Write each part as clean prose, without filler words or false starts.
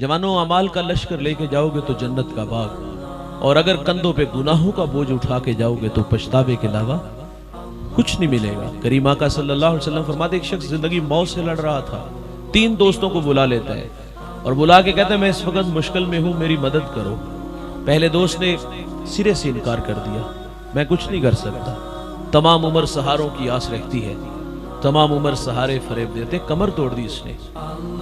जवानों, अमाल का लश्कर लेके जाओगे तो जन्नत का बाग, और अगर कंधों पे गुनाहों का बोझ उठा के जाओगे तो पछतावे के अलावा कुछ नहीं मिलेगा। करीम आका सल्लल्लाहु अलैहि वसल्लम फरमाते, एक शख्स जिंदगी मौत से लड़ रहा था, 3 दोस्तों को बुला लेता है और बुला के कहता है, मैं इस वक्त मुश्किल में हूं, मेरी मदद करो। पहले दोस्त ने सिरे से इनकार कर दिया, मैं कुछ नहीं कर सकता, तमाम उम्र सहारों की आस रहती है, तमाम उम्र सहारे फरेब देते, कमर तोड़ दी इसने।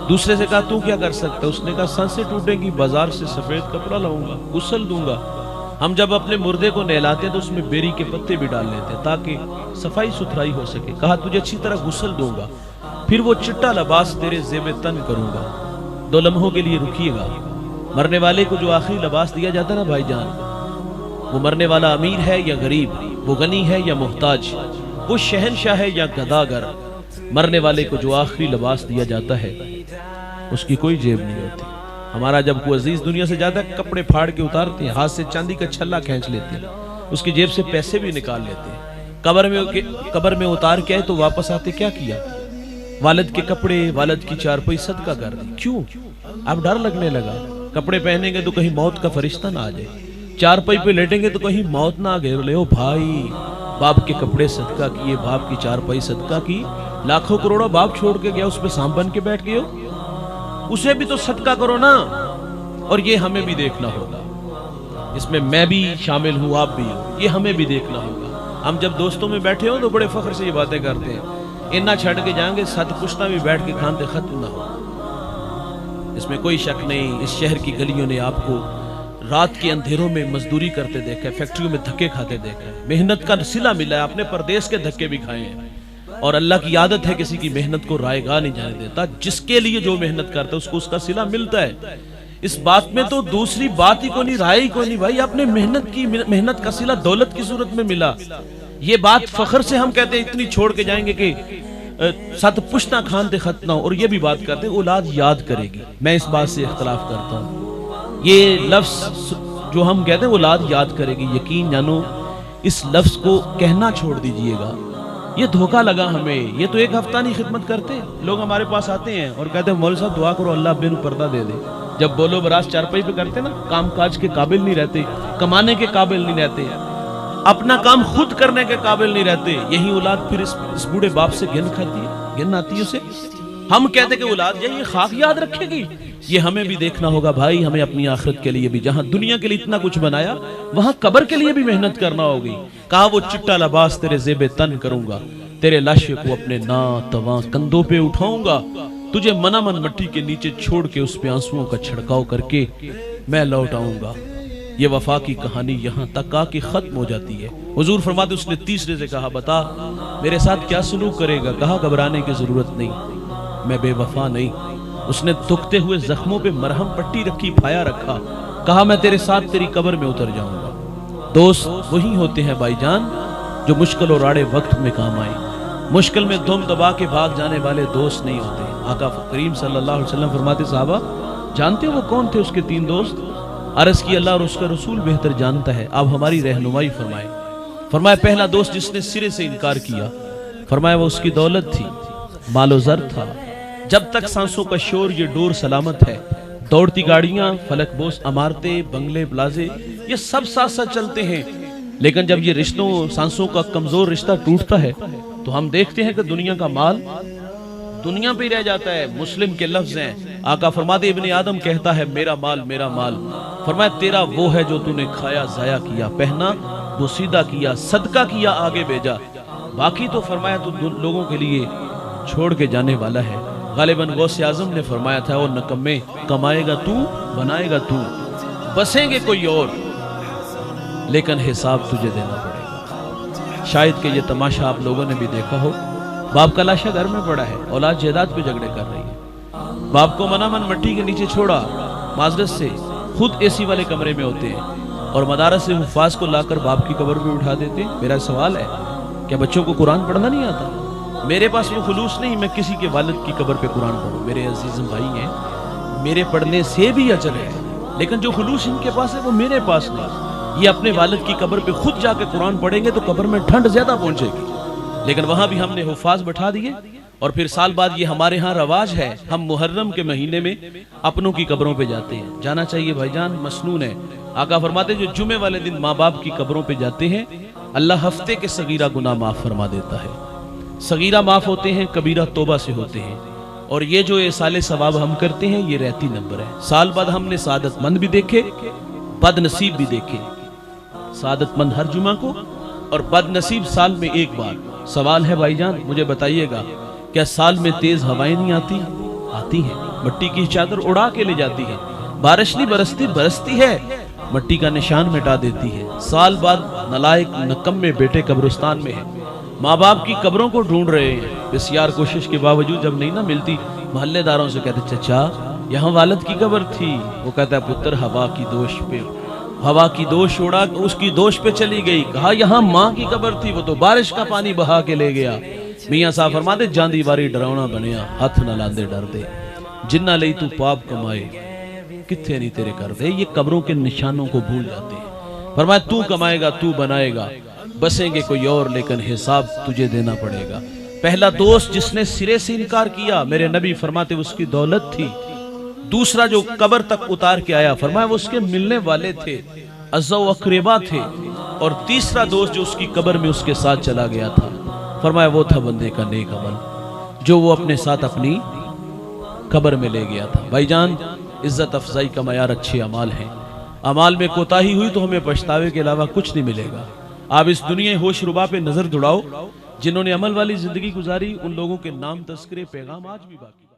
दूसरे से कहा, तू क्या कर सकता? उसने कहा, सांसें टूटेंगी, बाजार से सफेद कपड़ा लाऊंगा, गुस्ल दूंगा। हम जब अपने मुर्दे को नहलाते हैं तो उसमें बेरी के पत्ते भी डाल लेते हैं ताकि सफाई सुथराई हो सके। कहा, तुझे अच्छी तरह गुस्ल दूंगा, फिर वो चिट्टा लिबास तेरे ज़ेब तन करूंगा, 2 लम्हों के लिए रुकिएगा। मरने वाले को जो आखिरी लिबास दिया जाता है ना भाईजान, वो मरने वाला अमीर है या गरीब, वो गनी है या मुहताज, वो शहनशाह है या गदागर, मरने वाले को जो आखिरी लिबास दिया जाता है उसकी कोई जेब नहीं होती। हमारा जब कोई अजीज दुनिया से जाता है, कपड़े फाड़ के उतारते हैं, हाथ से चांदी का छल्ला खींच लेते हैं, उसकी जेब से पैसे भी निकाल लेते हैं। कब्र में उतार के आए तो वापस आते क्या किया? वालिद के कपड़े, वालिद की चारपाई सदका कर दी। क्यों? अब डर लगने लगा, कपड़े पहनेंगे तो कहीं मौत का फरिश्ता ना आ जाए, चारपाई पे लेटेंगे तो कहीं मौत ना घेर ले। ओ भाई, बाप के कपड़े सदका किए, बाप की चारपाई सदका की, लाखों करोड़ों बाप छोड़ के गया, उस पे सांप बन के बैठ गए हो, उसे भी तो सदका करो ना। और ये हमें भी देखना होगा, इसमें मैं भी शामिल हूँ, आप भी हो, ये हमें भी देखना होगा। हम जब दोस्तों में बैठे हो तो बड़े फख्र से ये बातें करते हैं, इन्ना छड़ के जाएंगे, सत पुश्ता भी बैठ के खानते खत्म ना हो। इसमें कोई शक नहीं, इस शहर की गलियों ने आपको रात के अंधेरों में मजदूरी करते देखा है, फैक्ट्रियों में धक्के खाते देखा है, मेहनत का सिला मिला है, आपने परदेश के धक्के भी खाए हैं। और अल्लाह की आदत है किसी की मेहनत को रायगा नहीं जाने देता, जिसके लिए जो मेहनत करता है उसको उसका सिला मिलता है। इस बात में तो दूसरी बात ही को नहीं, राय ही को नहीं भाई, आपने मेहनत का सिला दौलत की सूरत में मिला। ये बात फख्र से हम कहते हैं, इतनी छोड़ के जाएंगे कि सत पुश्ता खानते खत ना हो, और ये भी बात करते हैं औलाद याद करेगी। मैं इस बात से इख्तलाफ करता हूँ, ये लफ्ज जो हम कहते हैं औलाद याद करेगी, यकीन जानो इस लफ्ज को कहना छोड़ दीजिएगा, ये धोखा लगा हमें। ये तो 1 हफ्ता नहीं खिदमत करते, लोग हमारे पास आते हैं और कहते हैं, मौलवी साहब दुआ करो अल्लाह बेनु पर्दा दे दे। जब बोलो बरास चारपाई पे करते ना, काम काज के काबिल नहीं रहते, कमाने के काबिल नहीं रहते, अपना काम खुद करने के काबिल नहीं रहते, यही औलाद फिर इस बूढ़े बाप से गिन खाती है, गिन आती है उसे। हम कहते कि औलाद ये खाक याद रखेगी, ये हमें भी देखना होगा भाई, हमें अपनी आखिरत के लिए भी, जहां दुनिया के लिए इतना कुछ बनाया वहां कब्र के लिए भी मेहनत करना होगी। कहा, वो चिट्टा लिबास तेरे ज़ेबे तन करूंगा, तेरे लाशे को अपने ना तवा कंधों पे उठाऊंगा, तुझे मनामन मिट्टी के नीचे छोड़ के उस पे आंसुओं का छिड़काव करके मैं लौट आऊंगा। ये वफा की कहानी यहाँ तक आके खत्म हो जाती है। हुजूर फरमाते, उसने तीसरे से कहा, बता मेरे साथ क्या सलूक करेगा? कहा, घबराने की जरूरत नहीं, मैं बेवफा नहीं। उसने दुखते हुए जख्मों पे मरहम पट्टी रखी, फाया रखा, कहा, मैं तेरे साथ तेरी कब्र में उतर जाऊंगा। दोस्त वही होते हैं भाईजान जो मुश्किल और आड़े वक्त में काम आए, मुश्किल में दुम दबा के भाग जाने वाले दोस्त नहीं होते। आका करीम सल्लल्लाहु अलैहि वसल्लम फरमाते, साहबा जानते हो वो कौन थे उसके 3 दोस्त? अर्ज की, अल्लाह और उसका रसूल बेहतर जानता है, आप हमारी रहनुमाई फरमाए। फरमाया, पहला दोस्त जिसने सिरे से इनकार किया, फरमाया वो उसकी दौलत थी, मालो ज़र था, जब तक सांसों का शोर ये डोर सलामत है, दौड़ती गाड़ियां, फलकबोस इमारतें, बंगले, प्लाजे, ये सब साथ साथ चलते हैं। लेकिन जब ये रिश्तों, सांसों का कमजोर रिश्ता टूटता है तो हम देखते हैं कि दुनिया का माल दुनिया पे ही रह जाता है। मुस्लिम के लफ्ज हैं, आका फरमाते, इब्ने आदम कहता है मेरा माल मेरा माल। फरमाया, तेरा वो है जो तूने खाया, जाया किया, पहना, बोसीदा किया, सदका किया, आगे भेजा, बाकी तो फरमाया तू लोगों के लिए छोड़ के जाने वाला है। गालिबन गौसे आजम ने फरमाया था, ओ नकम्मे, कमाएगा तू, बनाएगा तू, बसेंगे कोई और, लेकिन हिसाब तुझे देना पड़ेगा। शायद कि ये तमाशा आप लोगों ने भी देखा हो, बाप का लाशा घर में पड़ा है, औलाद जायदाद पे झगड़े कर रही है, बाप को मनामन मिट्टी के नीचे छोड़ा, माजरत से खुद एसी वाले कमरे में होते हैं, और मदारस से हुफ्फाज को लाकर बाप की कब्र पे उठा देते हैं। मेरा सवाल है, क्या बच्चों को कुरान पढ़ना नहीं आता? मेरे पास वो खुलूस नहीं मैं किसी के वालिद की कब्र पे कुरान पढ़ूं, मेरे अजीज भाई हैं, मेरे पढ़ने से भी अजर है, लेकिन जो खुलूस इनके पास है वो मेरे पास नहीं। ये अपने वालिद की कब्र पे खुद जाके कुरान पढ़ेंगे तो कब्र में ठंड ज्यादा पहुंचेगी, लेकिन वहां भी हमने हुफ्फाज बैठा दिए اور پھر سال بعد یہ ہمارے ہاں رواج ہے، ہم محرم کے مہینے میں اپنوں کی قبروں پہ جاتے ہیں۔ جانا چاہیے بھائی جان، مسنون ہے۔ آقا فرماتے ہیں جو جمعے والے دن ماں باپ کی قبروں پہ جاتے ہیں اللہ ہفتے کے صغیرہ گناہ معاف فرما دیتا ہے۔ صغیرہ معاف ہوتے ہیں، کبیرہ توبہ سے ہوتے ہیں، اور یہ جو احصال ثواب ہم کرتے ہیں یہ رہتی نمبر ہے۔ سال بعد ہم نے سعادت مند بھی دیکھے، بد نصیب بھی دیکھے۔ سعادت مند ہر جمعہ کو اور بد نصیب سال میں ایک بار۔ سوال ہے بھائی جان مجھے بتائیے گا، کیا سال میں تیز ہوائیں نہیں آتی؟ آتی ہیں، مٹی کی چادر اڑا کے لے جاتی ہے، بارش نہیں برستی، برستی ہے، مٹی کا نشان مٹا دیتی ہے۔ سال بعد نالائق نکمے بیٹے قبرستان میں ہیں، ماں باپ کی قبروں کو ڈھونڈ رہے ہیں، بسیار کوشش کے باوجود جب نہیں نہ ملتی، محلے داروں سے کہتے چچا یہاں والد کی قبر تھی، وہ کہتا ہے پتر ہوا کی دوش پہ، ہوا کی دوش اڑا اس کی دوش پہ چلی گئی، کہا یہاں ماں کی قبر تھی، وہ تو بارش کا پانی بہا کے لے گیا۔ میاں صاحب فرماتے جاندی واری ڈراؤنا بنیا، ہاتھ نہ لاندے ڈر دے، جنہ لئی تو پاپ کمائے کتھے نہیں تیرے کر دے۔ یہ قبروں کے نشانوں کو بھول جاتے ہیں۔ فرمایا تو کمائے گا، تو بنائے گا، بسیں گے کوئی اور لیکن حساب تجھے دینا پڑے گا۔ پہلا دوست جس نے سرے سے انکار کیا میرے نبی فرماتے اس کی دولت تھی، دوسرا جو قبر تک اتار کے آیا فرمایا وہ اس کے ملنے والے تھے، عزا و اقربا تھے، اور تیسرا دوست جو اس کی قبر میں اس کے ساتھ چلا گیا تھا فرمایا وہ تھا بندے کا نیک عمل جو وہ اپنے ساتھ اپنی قبر میں لے گیا تھا۔ بھائی جان عزت افزائی کا معیار اچھے اعمال ہیں، اعمال میں کوتاہی ہوئی تو ہمیں پچھتاوے کے علاوہ کچھ نہیں ملے گا۔ آپ اس دنیا ہوش ربا پہ نظر دوڑاؤ، جنہوں نے عمل والی زندگی گزاری ان لوگوں کے نام تذکرے پیغام آج بھی باقی۔